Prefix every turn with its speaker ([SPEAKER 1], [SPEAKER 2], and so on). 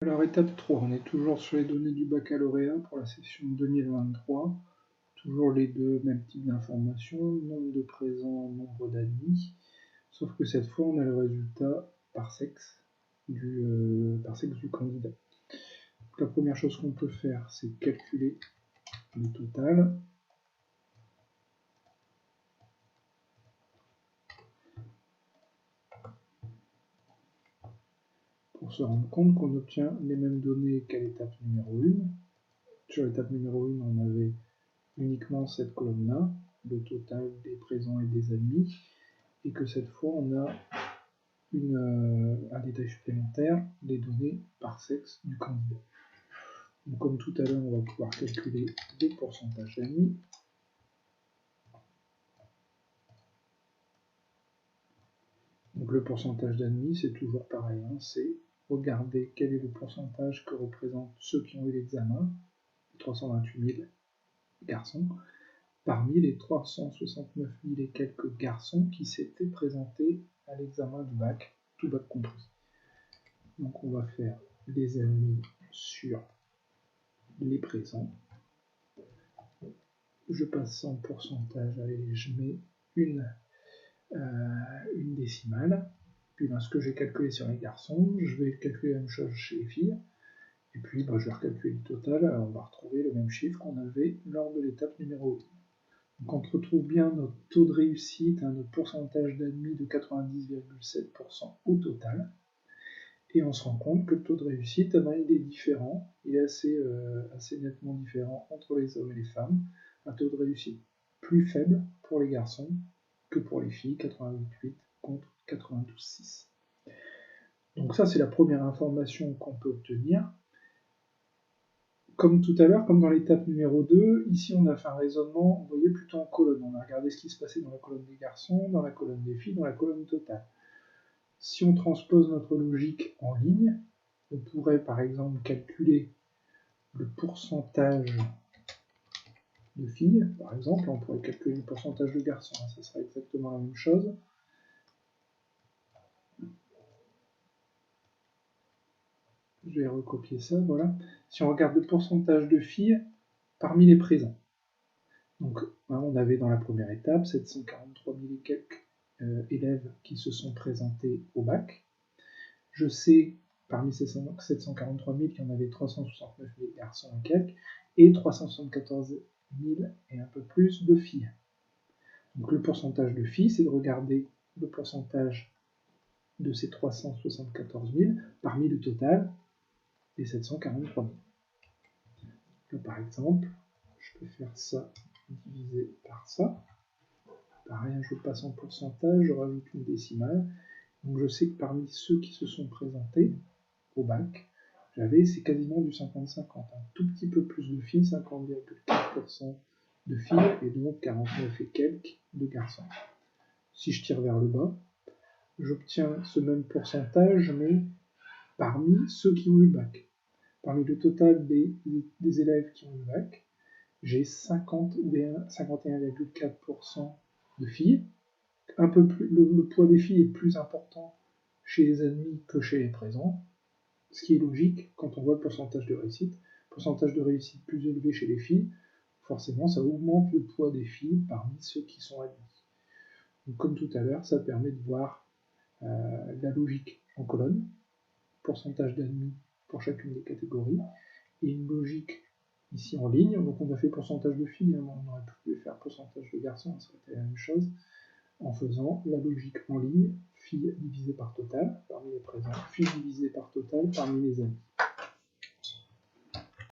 [SPEAKER 1] Alors étape 3, on est toujours sur les données du baccalauréat pour la session 2023. Toujours les deux mêmes types d'informations, nombre de présents, nombre d'admis. Sauf que cette fois, on a le résultat par sexe du candidat. Donc, la première chose qu'on peut faire, c'est calculer le total. Pour se rendre compte qu'on obtient les mêmes données qu'à l'étape numéro 1. Sur l'étape numéro 1, on avait uniquement cette colonne-là, le total des présents et des admis, et que cette fois, on a un détail supplémentaire, les données par sexe du candidat. Donc, comme tout à l'heure, on va pouvoir calculer les pourcentages d'admis. Donc le pourcentage d'admis, c'est toujours pareil, hein, c'est regarder quel est le pourcentage que représentent ceux qui ont eu l'examen, les 328 000 garçons, parmi les 369 000 et quelques garçons qui s'étaient présentés à l'examen du bac, tout bac compris. Donc on va faire les admis sur les présents. Je passe en pourcentage, allez, je mets une décimale. Puis ce que j'ai calculé sur les garçons, je vais calculer la même chose chez les filles. Et puis je vais recalculer le total, alors on va retrouver le même chiffre qu'on avait lors de l'étape numéro 1. Donc on retrouve bien notre taux de réussite, notre pourcentage d'admis de 90,7% au total. Et on se rend compte que le taux de réussite, il est différent, il est assez nettement différent entre les hommes et les femmes. Un taux de réussite plus faible pour les garçons que pour les filles, 88,8 contre 92,6. Donc ça, c'est la première information qu'on peut obtenir. Comme tout à l'heure, comme dans l'étape numéro 2, ici on a fait un raisonnement, vous voyez, plutôt en colonne. On a regardé ce qui se passait dans la colonne des garçons, dans la colonne des filles, dans la colonne totale. Si on transpose notre logique en ligne, on pourrait par exemple calculer le pourcentage de filles, par exemple, on pourrait calculer le pourcentage de garçons, ça serait exactement la même chose. Je vais recopier ça, voilà. Si on regarde le pourcentage de filles parmi les présents. Donc, on avait dans la première étape 743 000 et quelques élèves qui se sont présentés au bac. Je sais, parmi ces 743 000, qu'il y en avait 369 000 garçons et quelques, et 374 000 et un peu plus de filles. Donc le pourcentage de filles, c'est de regarder le pourcentage de ces 374 000 parmi le total des 743 000. Là, par exemple, je peux faire ça divisé par ça. Pareil, je passe en pourcentage, je rajoute une décimale. Donc je sais que parmi ceux qui se sont présentés au bac, c'est quasiment du 50-50. Un tout petit peu plus de filles, 50,4% de filles, et donc 49 et quelques de garçons. Si je tire vers le bas, j'obtiens ce même pourcentage, mais parmi ceux qui ont eu le bac. Parmi le total des élèves qui ont eu le bac, j'ai 51,4% de filles. Un peu plus, le poids des filles est plus important chez les admis que chez les présents, ce qui est logique quand on voit le pourcentage de réussite. Pourcentage de réussite plus élevé chez les filles, forcément ça augmente le poids des filles parmi ceux qui sont admis. Donc, comme tout à l'heure, ça permet de voir la logique en colonne, pourcentage d'admis pour chacune des catégories, et une logique ici en ligne. Donc on a fait pourcentage de filles, on aurait pu faire pourcentage de garçons, ça aurait été la même chose, en faisant la logique en ligne, filles divisées par total parmi les présents, filles divisées par total parmi les admis.